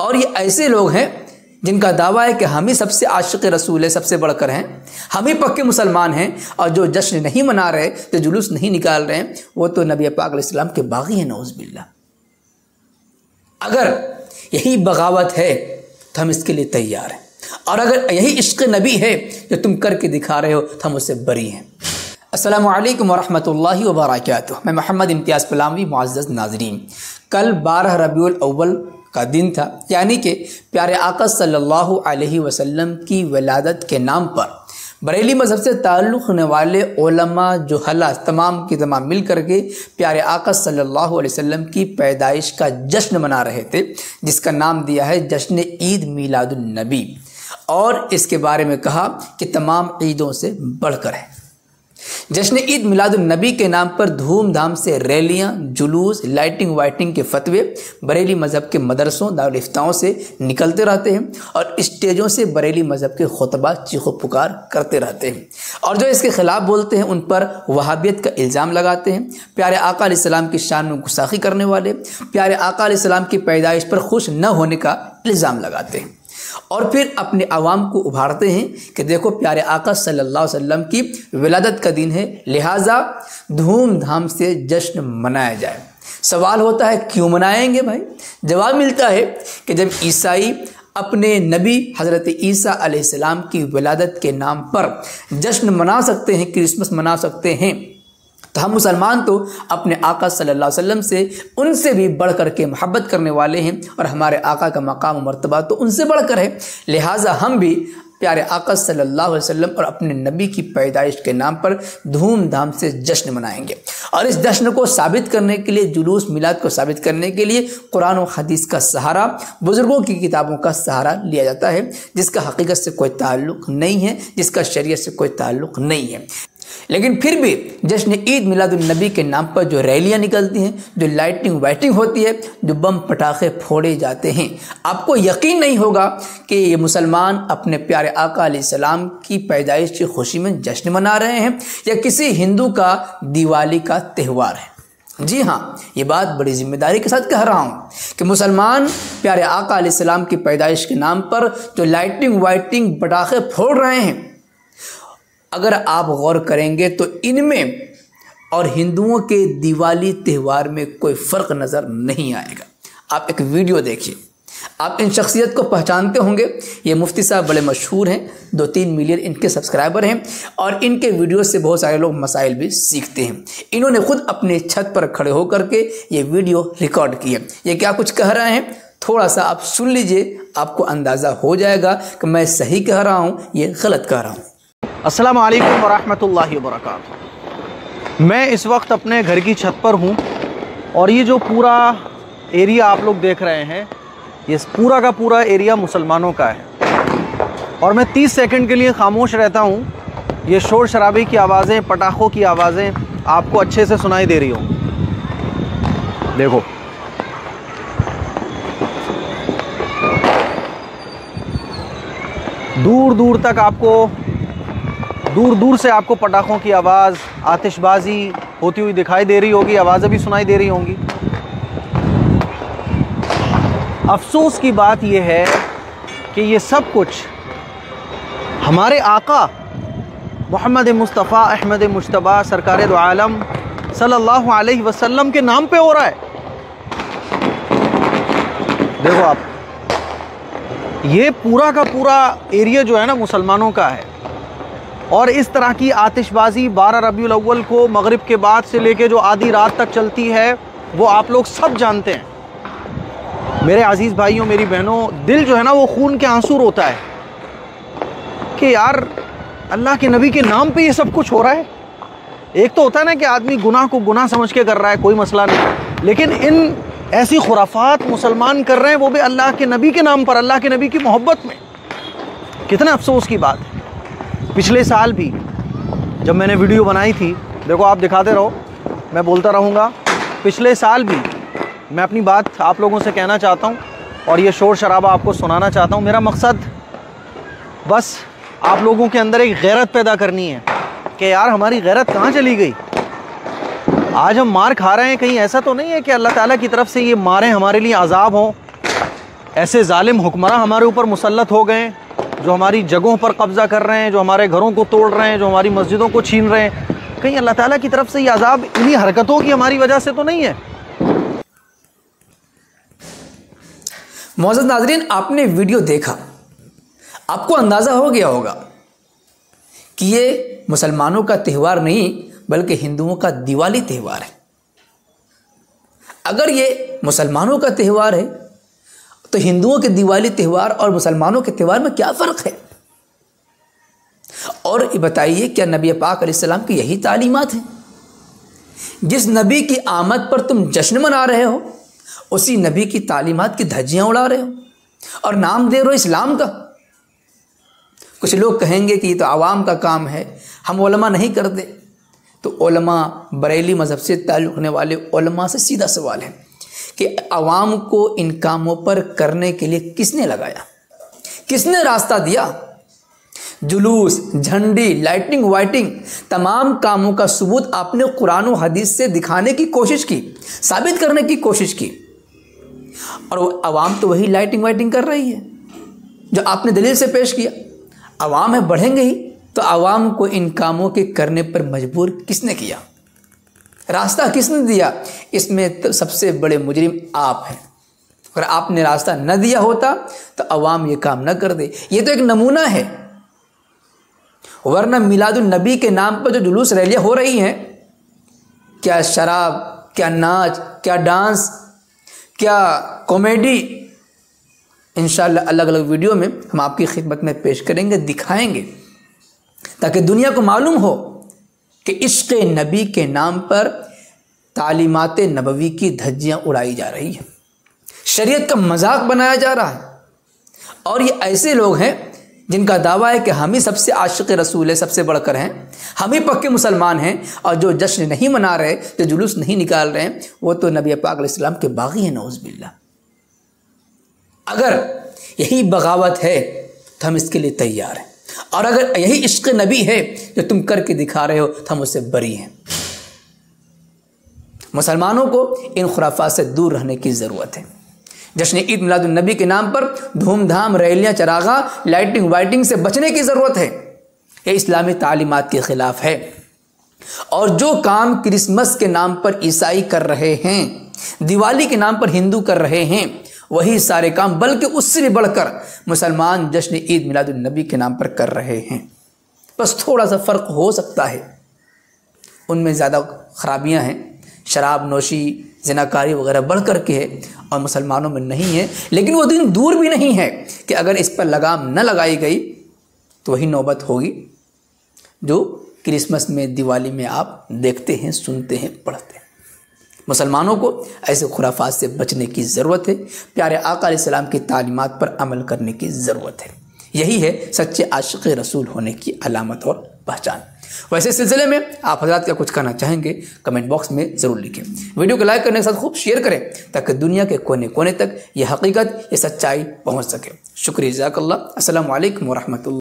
और ये ऐसे लोग हैं जिनका दावा है कि हम ही सबसे आशिक रसूल है, सबसे बढ़कर हैं, हम ही पक्के मुसलमान हैं, और जो जश्न नहीं मना रहे, जो जुलूस नहीं निकाल रहे हैं, वो तो नबी पाक अलैहिस्सलाम के बागी हैं, नऊज़ बिल्लाह। अगर यही बगावत है तो हम इसके लिए तैयार हैं, और अगर यही इश्क नबी है जो तुम करके दिखा रहे हो तो हम उससे बरी हैं। अस्सलामु अलैकुम वरहमतुल्लाहि वबरकातुहू। मैं मोहम्मद इम्तियाज़ पलामवी। मुअज़्ज़ज़ नाज़रीन, कल 12 रबीउल अव्वल का दिन था, यानी कि प्यारे आका सल्लल्लाहु अलैहि वसल्लम की विलादत के नाम पर बरेली मज़हब से ताल्लुक़ होने वाले उलमा जुहला तमाम की तमाम मिल करके प्यारे आका सल्लल्लाहु अलैहि वसल्लम की पैदाइश का जश्न मना रहे थे, जिसका नाम दिया है जश्न ईद मीलादुन नबी, और इसके बारे में कहा कि तमाम ईदों से बढ़कर है। जश्न ईद मिलादुन नबी के नाम पर धूमधाम से रैलियां, जुलूस, लाइटिंग वाइटिंग के फतवे बरेली मज़हब के मदरसों, दारुल इफ्ताओं से निकलते रहते हैं, और स्टेजों से बरेली मज़हब के खुतबा चीखो पुकार करते रहते हैं, और जो इसके ख़िलाफ़ बोलते हैं उन पर वहाबियत का इल्ज़ाम लगाते हैं। प्यारे आका अलैहिस्सलाम की शान में गुस्ताखी करने वाले, प्यारे आका अलैहिस्सलाम की पैदाइश पर खुश न होने का इल्ज़ाम लगाते हैं, और फिर अपने अवाम को उभारते हैं कि देखो प्यारे आका सल्लल्लाहु अलैहि वसल्लम की विलादत का दिन है, लिहाजा धूमधाम से जश्न मनाया जाए। सवाल होता है क्यों मनाएंगे भाई? जवाब मिलता है कि जब ईसाई अपने नबी हज़रत ईसा अलैहिस्सलाम की विलादत के नाम पर जश्न मना सकते हैं, क्रिसमस मना सकते हैं, तो हम मुसलमान तो अपने आका सल्लल्लाहु अलैहि वसल्लम से उनसे भी बढ़ कर के मोहब्बत करने वाले हैं, और हमारे आका का मकाम मर्तबा तो उनसे बढ़कर है। लिहाजा हम भी प्यारे आका सल्लल्लाहु अलैहि वसल्लम और अपने नबी की पैदाइश के नाम पर धूमधाम से जश्न मनाएंगे, और इस जश्न को साबित करने के लिए, जुलूस मिलाद को साबित करने के लिए कुरान और हदीस का सहारा, बुज़ुर्गों की किताबों का सहारा लिया जाता है, जिसका हकीकत से कोई ताल्लुक़ नहीं है, जिसका शरीयत से कोई ताल्लुक़ नहीं है। लेकिन फिर भी जश्न ईद मिलादुन नबी के नाम पर जो रैलियां निकलती हैं, जो लाइटिंग वाइटिंग होती है, जो बम पटाखे फोड़े जाते हैं, आपको यकीन नहीं होगा कि ये मुसलमान अपने प्यारे आका अलैहिस्सलाम की पैदाइश की खुशी में जश्न मना रहे हैं या किसी हिंदू का दिवाली का त्यौहार है। जी हाँ, ये बात बड़ी जिम्मेदारी के साथ कह रहा हूँ कि मुसलमान प्यारे आका अलैहिस्सलाम की पैदाइश के नाम पर जो लाइटिंग वाइटिंग पटाखे फोड़ रहे हैं, अगर आप गौर करेंगे तो इनमें और हिंदुओं के दिवाली त्यौहार में कोई फ़र्क नज़र नहीं आएगा। आप एक वीडियो देखिए, आप इन शख्सियत को पहचानते होंगे। ये मुफ्ती साहब बड़े मशहूर हैं, 2-3 मिलियन इनके सब्सक्राइबर हैं, और इनके वीडियो से बहुत सारे लोग मसाइल भी सीखते हैं। इन्होंने खुद अपने छत पर खड़े होकर के ये वीडियो रिकॉर्ड किए। ये क्या कुछ कह रहे हैं, थोड़ा सा आप सुन लीजिए, आपको अंदाज़ा हो जाएगा कि मैं सही कह रहा हूँ, ये गलत कह रहा हूँ। अस्सलामु अलैकुम वरहमतुल्लाहि वबरकातुहू। मैं इस वक्त अपने घर की छत पर हूँ, और ये जो पूरा एरिया आप लोग देख रहे हैं, ये पूरा का पूरा एरिया मुसलमानों का है, और मैं 30 सेकंड के लिए खामोश रहता हूँ। ये शोर शराबे की आवाज़ें, पटाखों की आवाज़ें आपको अच्छे से सुनाई दे रही हों। देखो, दूर दूर तक आपको, दूर दूर से आपको पटाखों की आवाज़, आतिशबाजी होती हुई दिखाई दे रही होगी, आवाज़ें भी सुनाई दे रही होंगी। अफसोस की बात यह है कि ये सब कुछ हमारे आका मोहम्मद मुस्तफ़ा अहमद मुज्तबा सरकार दो आलम सल्लल्लाहु अलैहि वसल्लम के नाम पे हो रहा है। देखो आप, ये पूरा का पूरा एरिया जो है ना मुसलमानों का है, और इस तरह की आतिशबाजी 12 रबीउल अव्वल को मगरिब के बाद से लेके जो आधी रात तक चलती है, वो आप लोग सब जानते हैं। मेरे अजीज़ भाइयों, मेरी बहनों, दिल जो है ना वो खून के आंसू रोता है कि यार अल्लाह के नबी के नाम पे ये सब कुछ हो रहा है। एक तो होता है ना कि आदमी गुनाह को गुनाह समझ के कर रहा है, कोई मसला नहीं, लेकिन इन ऐसी खुराफात मुसलमान कर रहे हैं, वो भी अल्लाह के नबी के नाम पर, अल्लाह के नबी की मोहब्बत में। कितना अफसोस की बात है। पिछले साल भी जब मैंने वीडियो बनाई थी, देखो आप दिखाते रहो, मैं बोलता रहूँगा, पिछले साल भी मैं अपनी बात आप लोगों से कहना चाहता हूँ, और ये शोर शराबा आपको सुनाना चाहता हूँ। मेरा मकसद बस आप लोगों के अंदर एक गैरत पैदा करनी है कि यार हमारी गैरत कहाँ चली गई। आज हम मार खा रहे हैं, कहीं ऐसा तो नहीं है कि अल्लाह ताला की तरफ से ये मारें हमारे लिए अजाब हों, ऐसे जालिम हुक्मरान हमारे ऊपर मुसल्लत हो गए जो हमारी जगहों पर कब्ज़ा कर रहे हैं, जो हमारे घरों को तोड़ रहे हैं, जो हमारी मस्जिदों को छीन रहे हैं। कहीं अल्लाह ताला की तरफ से ये अजाब इन्हीं हरकतों की हमारी वजह से तो नहीं है? मोअज़्ज़ज़ नाज़रीन, आपने वीडियो देखा, आपको अंदाज़ा हो गया होगा कि ये मुसलमानों का त्यौहार नहीं बल्कि हिंदुओं का दिवाली त्यौहार है। अगर ये मुसलमानों का त्यौहार है तो हिंदुओं के दिवाली त्यौहार और मुसलमानों के त्यौहार में क्या फ़र्क है? और ये बताइए, क्या नबी पाक अलैहिस्सलाम की यही तालीमात है? जिस नबी की आमद पर तुम जश्न मना रहे हो, उसी नबी की तालीमात की धज्जियां उड़ा रहे हो और नाम दे रहे हो इस्लाम का। कुछ लोग कहेंगे कि ये तो आवाम का काम है, हम उलमा नहीं करते। तो उलमा, बरेली मज़हब से ताल्लुक़ रखने वाले उलमा से सीधा सवाल है कि आवाम को इन कामों पर करने के लिए किसने लगाया, किसने रास्ता दिया? जुलूस, झंडी, लाइटिंग वाइटिंग, तमाम कामों का सबूत आपने कुरान और हदीस से दिखाने की कोशिश की, साबित करने की कोशिश की, और आवाम तो वही लाइटिंग वाइटिंग कर रही है जो आपने दलील से पेश किया। आवाम है, बढ़ेंगे ही। तो आवाम को इन कामों के करने पर मजबूर किसने किया, रास्ता किसने दिया? इसमें तो सबसे बड़े मुजरिम आप हैं। अगर आपने रास्ता न दिया होता तो आवाम ये काम न कर दे। ये तो एक नमूना है, वरना मिलादुन नबी के नाम पर जो जुलूस रैलियाँ हो रही हैं, क्या शराब, क्या नाच, क्या डांस, क्या कॉमेडी, इंशाअल्लाह अलग अलग वीडियो में हम आपकी खिदमत में पेश करेंगे, दिखाएंगे, ताकि दुनिया को मालूम हो कि इश्क़ नबी के नाम पर तालीमात नबवी की धज्जियाँ उड़ाई जा रही हैं, शरीयत का मजाक बनाया जा रहा है। और ये ऐसे लोग हैं जिनका दावा है कि हम ही सबसे आशिक़ रसूल है, सबसे बढ़कर हैं, हम ही पक्के मुसलमान हैं, और जो जश्न नहीं मना रहे, जो जुलूस नहीं निकाल रहे हैं, वो तो नबी पाक अलैहिस्सलाम के बागी हैं, नऊज़ बिल्लाह। अगर यही बगावत है तो हम इसके लिए तैयार हैं, और अगर यही इश्क़ नबी है जो तुम करके दिखा रहे हो तो हम उससे बरी हैं। मुसलमानों को इन खुराफात से दूर रहने की ज़रूरत है। जश्न ईद मिलादुन नबी के नाम पर धूमधाम, रैलियाँ, चरागा, लाइटिंग वाइटिंग से बचने की ज़रूरत है। ये इस्लामी तालीमात के ख़िलाफ़ है। और जो काम क्रिसमस के नाम पर ईसाई कर रहे हैं, दिवाली के नाम पर हिंदू कर रहे हैं, वही सारे काम, बल्कि उससे भी बढ़कर मुसलमान जश्न ईद मिलादुन नबी के नाम पर कर रहे हैं। बस थोड़ा सा फ़र्क हो सकता है, उनमें ज़्यादा ख़राबियाँ हैं, शराब नोशी, ज़िनाकारी वगैरह बढ़ कर के है, और मुसलमानों में नहीं है। लेकिन वो दिन दूर भी नहीं है कि अगर इस पर लगाम न लगाई गई तो वही नौबत होगी जो क्रिसमस में, दिवाली में आप देखते हैं, सुनते हैं, पढ़ते हैं। मुसलमानों को ऐसे खुराफात से बचने की ज़रूरत है। प्यारे आका अलैहिस्सलाम की तालीमात पर अमल करने की ज़रूरत है। यही है सच्चे आशिक़ रसूल होने की अलामत और पहचान। वैसे सिलसिले में आप हज़रात क्या कुछ कहना चाहेंगे, कमेंट बॉक्स में ज़रूर लिखें। वीडियो को लाइक करने के साथ खूब शेयर करें ताकि दुनिया के कोने कोने तक ये हकीकत, ये सच्चाई पहुँच सके। शुक्रिया, जज़ाकल्लाह। अस्सलामु अलैकुम व रहमतुल्लाह।